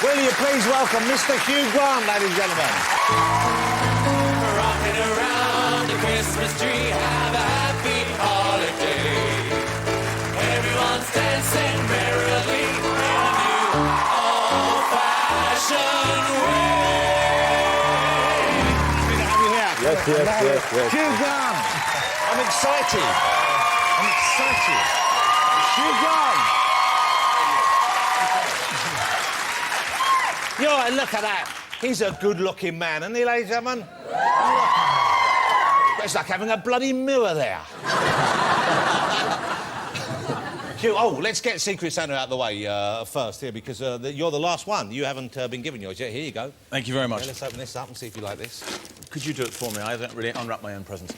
Will you please welcome Mr. Hugh Grant, ladies and gentlemen. Rocking around the Christmas tree, have a happy holiday. Everyone's dancing merrily in a new old-fashioned way. Good to have you here. Yes. Hugh Grant. I'm excited. Hugh Grant. Look at that. He's a good-looking man, isn't he, ladies and gentlemen? Look at that. It's like having a bloody mirror there. Hugh, let's get Secret Santa out of the way first here, because you're the last one. You haven't been given yours yet. Here you go. Thank you very much. Yeah, let's open this up and see if you like this. Could you do it for me? I don't really unwrap my own presents.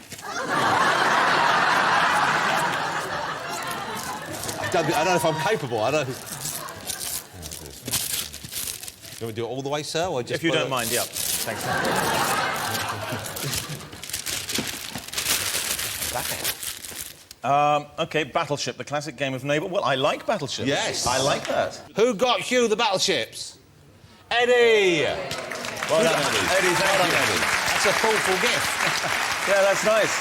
I don't know if I'm capable. I don't... You want to do it all the way, sir, or just... If you don't mind, yeah. Thanks. OK, Battleship, the classic game of neighbour. Well, I like Battleship. Yes. I like that. Who got Hugh the battleships? Eddie! Well done, Eddie. Eddie, thank you. Eddie. That's a thoughtful gift. Yeah, that's nice.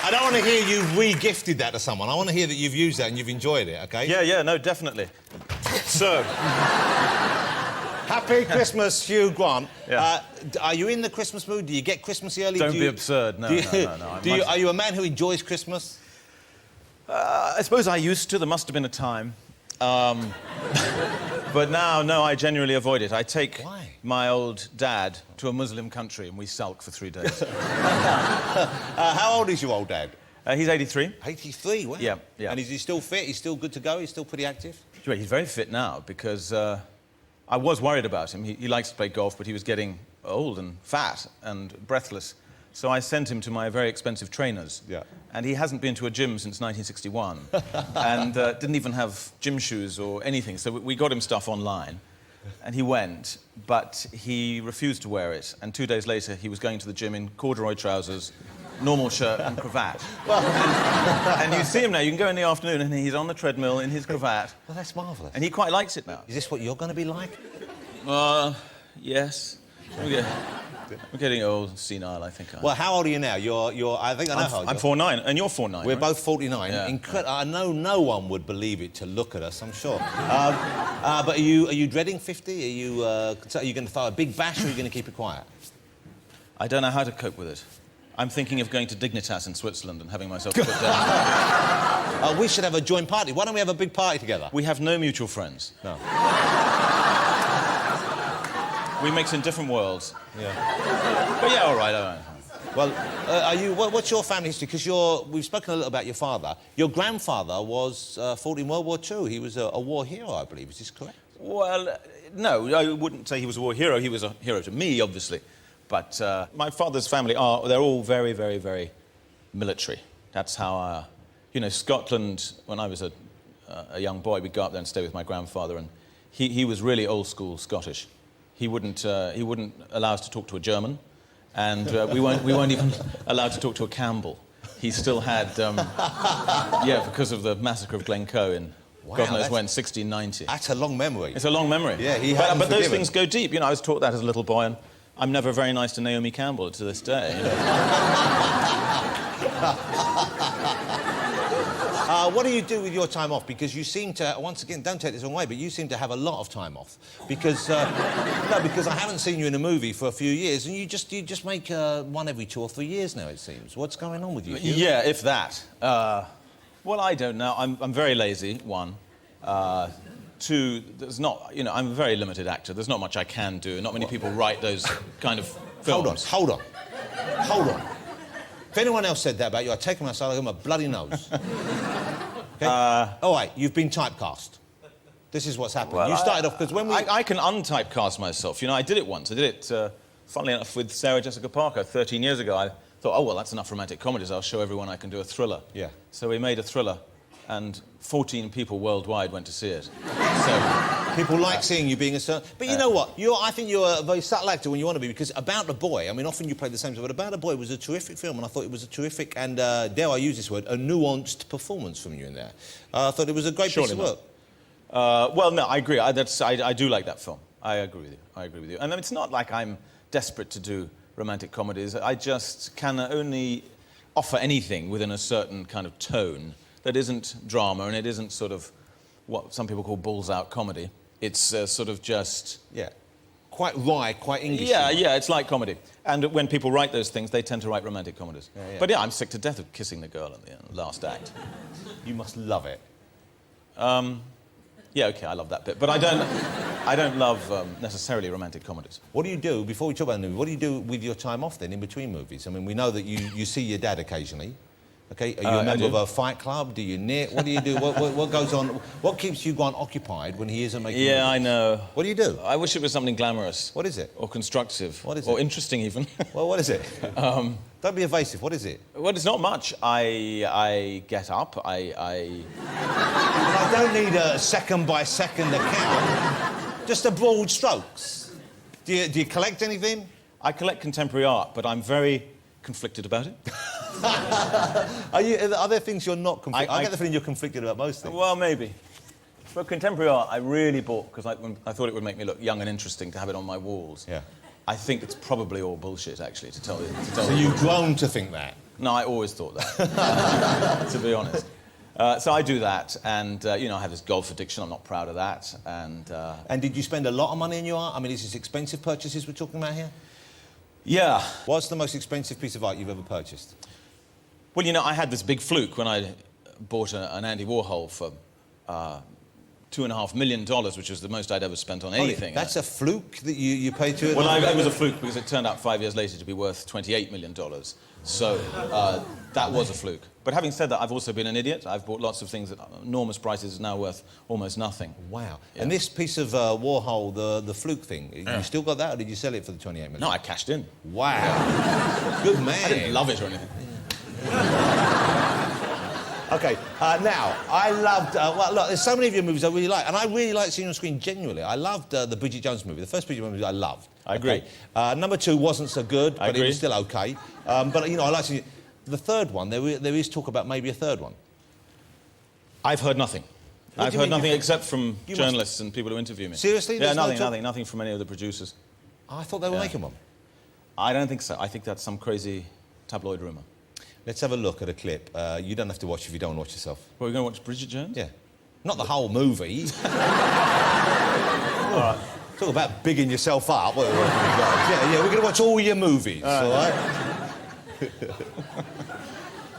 I don't want to hear you re-gifted that to someone. I want to hear that you've used that and you've enjoyed it, OK? Yeah, no, definitely. So... Happy Christmas, Hugh Grant. Yeah. Are you in the Christmas mood? Do you get Christmassy early? Don't be absurd. No. Are you a man who enjoys Christmas? I suppose I used to. There must have been a time. But now, no, I genuinely avoid it. I take my old dad to a Muslim country and we sulk for 3 days. How old is your old dad? He's 83. 83, wow. Yeah. And is he still fit? He's still good to go? He's still pretty active? He's very fit now because I was worried about him. He likes to play golf, but he was getting old and fat and breathless. So I sent him to my very expensive trainers. Yeah. And he hasn't been to a gym since 1961 and didn't even have gym shoes or anything. So we got him stuff online and he went, but he refused to wear it. And 2 days later, he was going to the gym in corduroy trousers, normal shirt and cravat. And you see him now, you can go in the afternoon and he's on the treadmill in his cravat. Well, that's marvellous. And he quite likes it now. Is this what you're going to be like? Yes. We're getting old, senile, I think. Well, how old are you now? I think I know how old I'm 49, and you're 49. We're right? both 49. Yeah. I know no one would believe it to look at us, I'm sure. But are you dreading 50? Are you going to throw a big bash or are you going to keep it quiet? I don't know how to cope with it. I'm thinking of going to Dignitas in Switzerland and having myself put down. We should have a joint party. Why don't we have a big party together? We have no mutual friends. No. We mix in different worlds. Yeah. But yeah, all right. Well, what's your family history? Because we've spoken a little about your father. Your grandfather was fought in World War II. He was a war hero, I believe. Is this correct? Well, no, I wouldn't say he was a war hero. He was a hero to me, obviously. But my father's family they're all very, very, very military. That's how, Scotland, when I was a young boy, we'd go up there and stay with my grandfather, and he was really old-school Scottish. He wouldn't allow us to talk to a German, and we weren't even allowed to talk to a Campbell. He still had, because of the massacre of Glencoe in God knows when, 1690. That's a long memory. It's a long memory. Yeah, but those things go deep. I was taught that as a little boy, and I'm never very nice to Naomi Campbell to this day. What do you do with your time off? Because you seem to, once again, don't take this the wrong way, but you seem to have a lot of time off. Because, because I haven't seen you in a movie for a few years, and you just make one every 2 or 3 years now, it seems. What's going on with you, Hugh? Yeah, if that. Well, I don't know. I'm very lazy, one. Two, there's not, I'm a very limited actor. There's not much I can do. Not many people write those kind of films. Hold on. If anyone else said that about you, I'd take them outside and give them a bloody nose. Okay? All right, you've been typecast. This is what's happened. Well, you started off, because when we... I can untypecast myself. I did it once. I did it, funnily enough, with Sarah Jessica Parker 13 years ago. I thought, oh, well, that's enough romantic comedies. I'll show everyone I can do a thriller. Yeah. So we made a thriller, and 14 people worldwide went to see it. So... People like seeing you being a certain... But you know what? I think you're a very subtle actor when you want to be, because About a Boy, I mean, often you play the same stuff, but About a Boy was a terrific film, and I thought it was a terrific and, dare I use this word, a nuanced performance from you in there. I thought it was a great piece of work. Well, no, I agree. I do like that film. I agree with you. I agree with you. And it's not like I'm desperate to do romantic comedies. I just can only offer anything within a certain kind of tone that isn't drama and it isn't sort of what some people call balls-out comedy. It's sort of just... Yeah. Quite wry, quite English. Yeah, it's like comedy. And when people write those things, they tend to write romantic comedies. Yeah, yeah. But yeah, I'm sick to death of kissing the girl at the last act. You must love it. Yeah, OK, I love that bit. But I don't love necessarily romantic comedies. What do you do, before we talk about the movie, what do you do with your time off then, in between movies? I mean, we know that you see your dad occasionally. Okay, are you a member of a fight club? Do you knit? What do you do? What goes on? What keeps you Grant occupied when he isn't making movies? I know. What do you do? I wish it was something glamorous. What is it? Or constructive. What is or it? Interesting, even. Well, what is it? Don't be evasive. What is it? Well, it's not much. I get up, I don't need a second-by-second account. Just a broad strokes. Do you collect anything? I collect contemporary art, but I'm very conflicted about it. Are there things you're not conflicted? I get the feeling you're conflicted about most things. Well, maybe. For contemporary art, I really bought, because I thought it would make me look young and interesting to have it on my walls. Yeah. I think it's probably all bullshit, actually, to tell you. So you've grown to think that? No, I always thought that, to be honest. So I do that, and, you know, I have this golf addiction. I'm not proud of that, and... And did you spend a lot of money on your art? I mean, is this expensive purchases we're talking about here? Yeah. What's the most expensive piece of art you've ever purchased? Well, you know, I had this big fluke when I bought an Andy Warhol for $2.5 million, which was the most I'd ever spent on anything. That's a fluke that you paid to it? Well, it was a fluke because it turned out 5 years later to be worth $28 million. So that was a fluke. But having said that, I've also been an idiot. I've bought lots of things at enormous prices, now worth almost nothing. Wow. Yeah. And this piece of Warhol, the fluke thing, you still got that, or did you sell it for the 28 million? No, I cashed in. Wow. Good man. I didn't love it or anything. OK, now, I loved... well, look, there's so many of your movies I really like, and I really like seeing you on screen, genuinely. I loved the Bridget Jones movie. The first Bridget Jones movie I loved. I agree. Okay. Number 2 wasn't so good, but agree. it was still OK. But, you know, I like seeing... The third one, there is talk about maybe a third one. I've heard nothing. What I've do you heard mean? nothing except from You journalists and people who interview me. Seriously? Yeah, There's no talk? nothing from any of the producers. I thought they were making one. I don't think so. I think that's some crazy tabloid rumour. Let's have a look at a clip. You don't have to watch if you don't want to watch yourself. Well, we're going to watch Bridget Jones? Yeah. Not the whole movie. All right. Talk about bigging yourself up. Yeah, we're going to watch all your movies, all right?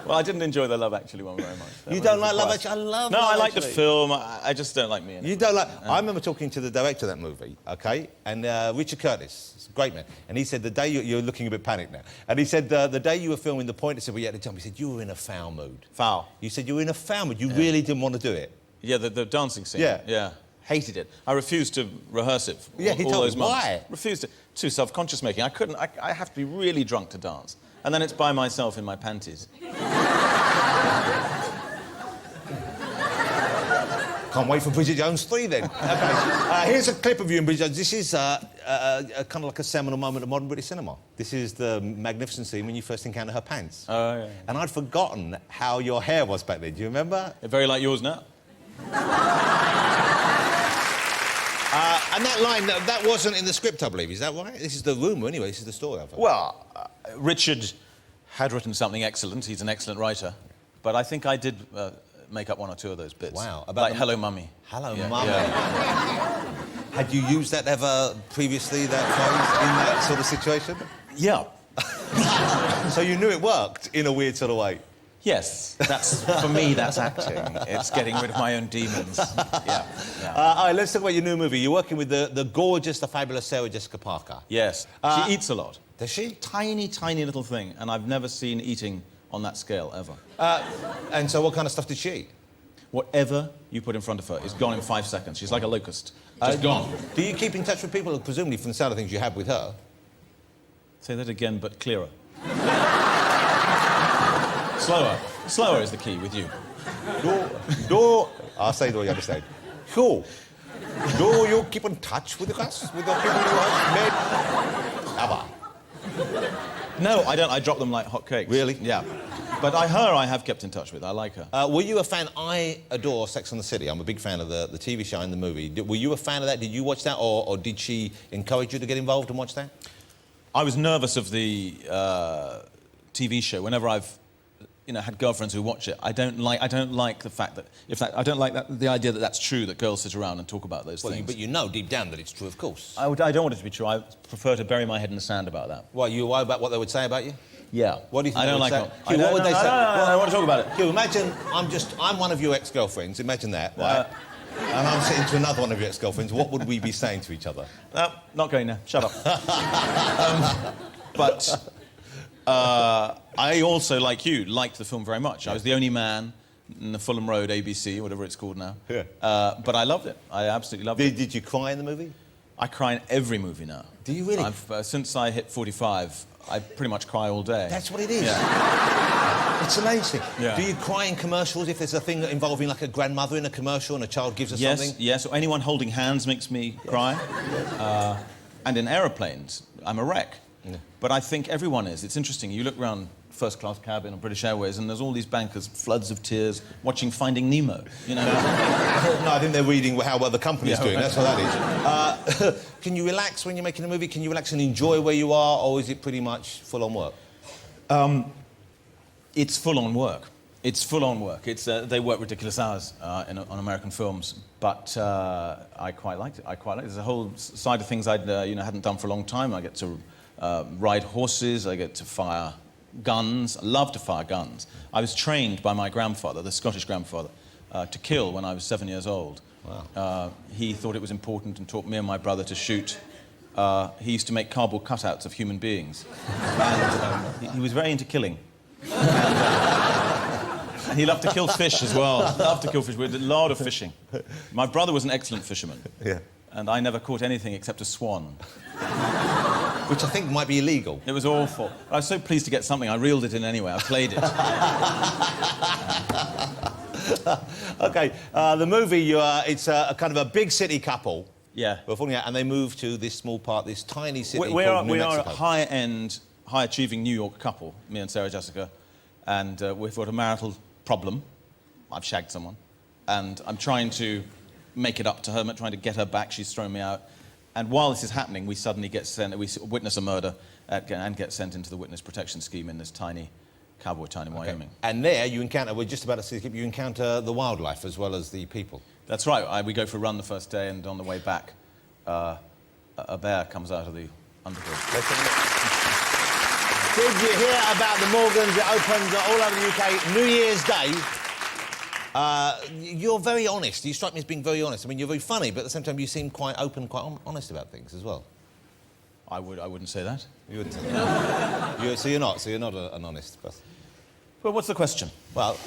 Well, I didn't enjoy the Love Actually one very much. You don't like Love Actually? I love No, Love I like the Actually. film. I just don't like me in it. You don't like... I remember talking to the director of that movie, OK? And Richard Curtis, he's a great man. And he said the day... You're looking a bit panicked now. And he said the day you were filming The Point, he said, well, yeah, at the time, he said, you were in a foul mood. Foul. You said you were in a foul mood. You really didn't want to do it. Yeah, the dancing scene. Yeah. Yeah. Hated it. I refused to rehearse it for Yeah, he all told those me. months. Why? Refused to. Too self-conscious making. I couldn't... I have to be really drunk to dance. And then it's by myself in my panties. Can't wait for Bridget Jones 3, then. OK. Here's a clip of you in Bridget Jones. This is kind of like a seminal moment of modern British cinema. This is the magnificent scene when you first encounter her pants. Oh, yeah. And I'd forgotten how your hair was back then. Do you remember? Very like yours now. And that line, that wasn't in the script, I believe. Is that right? This is the rumour, anyway. This is the story of it. Well, Richard had written something excellent. He's an excellent writer. But I think I did make up one or two of those bits. Wow. Like Hello, Mummy. Hello, Yeah, Mummy. yeah. Had you used that ever previously, that phrase, in that sort of situation? Yeah. So you knew it worked in a weird sort of way? Yes. That's, for me, that's acting. It's getting rid of my own demons. Yeah. All right, let's talk about your new movie. You're working with the gorgeous, the fabulous Sarah Jessica Parker. Yes. She eats a lot. Does she? Tiny, tiny little thing. And I've never seen eating on that scale, ever. And so what kind of stuff did she eat? Whatever you put in front of her is gone in 5 seconds. She's like a locust. Just gone. Do you keep in touch with people, presumably from the sound of things you have with her? Say that again, but clearer. Slower. Slower is the key with you. I'll say it all you understand. Cool. Do you keep in touch with us, with the people you have met? Ever? No, I don't. I drop them like hot cakes. Really? Yeah. But I have kept in touch with. I like her. Were you a fan? I adore Sex and the City. I'm a big fan of the TV show and the movie. Were you a fan of that? Did you watch that, or did she encourage you to get involved and watch that? I was nervous of the TV show. Whenever I've, had girlfriends who watch it, I don't like the fact that I don't like the idea that that's true, that girls sit around and talk about those things. But you know deep down that it's true, of course. I don't want it to be true. I prefer to bury my head in the sand about that. What, you worry about what they would say about you? Yeah. What do you think? I don't like it. it. What would they say? No, I don't want to talk about it. Hugh, imagine I'm one of your ex-girlfriends. Imagine that, right? And I'm sitting to another one of your ex-girlfriends. What would we be saying to each other? Not going there. Shut up. But I also, like you, liked the film very much. I was the only man in the Fulham Road ABC, whatever it's called now. Yeah. But I loved it. I absolutely loved it. Did you cry in the movie? I cry in every movie now. Do you really? Since I hit 45, I pretty much cry all day. That's what it is. Yeah. It's amazing. Yeah. Do you cry in commercials if there's a thing involving like a grandmother in a commercial and a child gives us something? Yes, or anyone holding hands makes me cry. And in aeroplanes, I'm a wreck. Yeah. But I think everyone is. It's interesting. You look around first-class cabin on British Airways and there's all these bankers, floods of tears, watching Finding Nemo, No, I think they're reading how well the company's doing. That's what that is. Can you relax when you're making a movie? Can you relax and enjoy where you are, or is it pretty much full-on work? It's full-on work. It's full-on work. They work ridiculous hours on American films, but I quite liked it. There's a whole side of things I hadn't done for a long time. I get to ride horses. I get to fire guns. I love to fire guns. I was trained by my grandfather, the Scottish grandfather, to kill when I was 7 years old. Wow. He thought it was important and taught me and my brother to shoot. He used to make cardboard cutouts of human beings. And he was very into killing. And he loved to kill fish as well. Loved to kill fish. We did a lot of fishing. My brother was an excellent fisherman. Yeah. And I never caught anything except a swan. Which I think might be illegal. It was awful. I was so pleased to get something. I reeled it in anyway. I played it. OK, the movie, it's a kind of a big city couple. Yeah. We're falling out, and they move to this small part, this tiny city We called New are a Mexico. high-end, high-achieving New York couple, me and Sarah Jessica, and we've got a marital problem. I've shagged someone, and I'm trying to make it up to her. I'm trying to get her back. She's thrown me out. And while this is happening, we suddenly get sent, we witness a murder and get sent into the witness protection scheme in this tiny cowboy town in Wyoming. And there you encounter, we're just about to see, you encounter the wildlife as well as the people. That's right. We go for a run the first day, and on the way back, a bear comes out of the underwood. Did you hear about the Morgans? It opens all over the UK New Year's Day. You're very honest. You strike me as being very honest. I mean, you're very funny, but at the same time, you seem quite open, quite honest about things as well. I wouldn't say that. You wouldn't say that. So you're not an honest person. Well, what's the question? Well,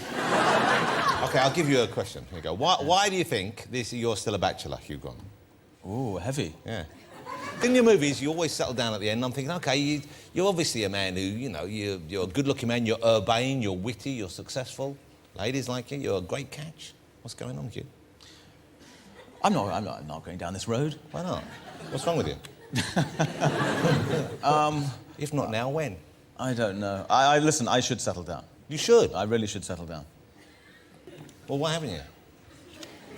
OK, I'll give you a question. Here you go. Why do you think you're still a bachelor, Hugh Grant? Ooh, heavy. Yeah. In your movies, you always settle down at the end, and I'm thinking, OK, you're obviously a man who, you're a good-looking man, you're urbane, you're witty, you're successful. Ladies like you, you're a great catch. What's going on with you? I'm not going down this road. Why not? What's wrong with you? If not now, when? I don't know. Listen, I should settle down. You should. I really should settle down. Well, why haven't you?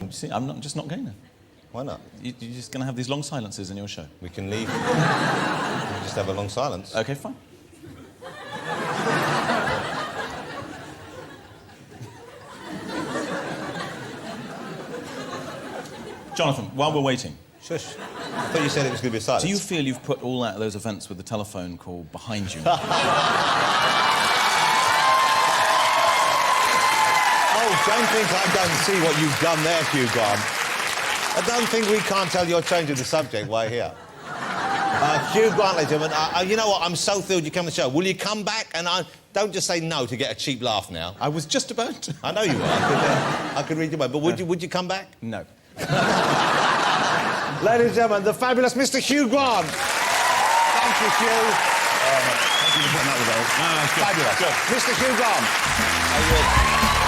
You see, I'm just not going there. Why not? You're just going to have these long silences in your show. We can leave. We can just have a long silence. OK, fine. Jonathan, while we're waiting... Shush. I thought you said it was going to be a silence. Do you feel you've put all out those events with the telephone call behind you? Oh, don't think I don't see what you've done there, Hugh Grant. I don't think we can't tell you're changing the subject while here. Hugh Grant, ladies and gentlemen, you know what? I'm so thrilled you come to the show. Will you come back? And don't just say no to get a cheap laugh now. I was just about to. I know you were. I could read your mind. But would you come back? No. Ladies and gentlemen, the fabulous Mr. Hugh Grant. Thank you, Hugh. Thank you for putting up with that. No, Fabulous. Good. Mr. Hugh Grant.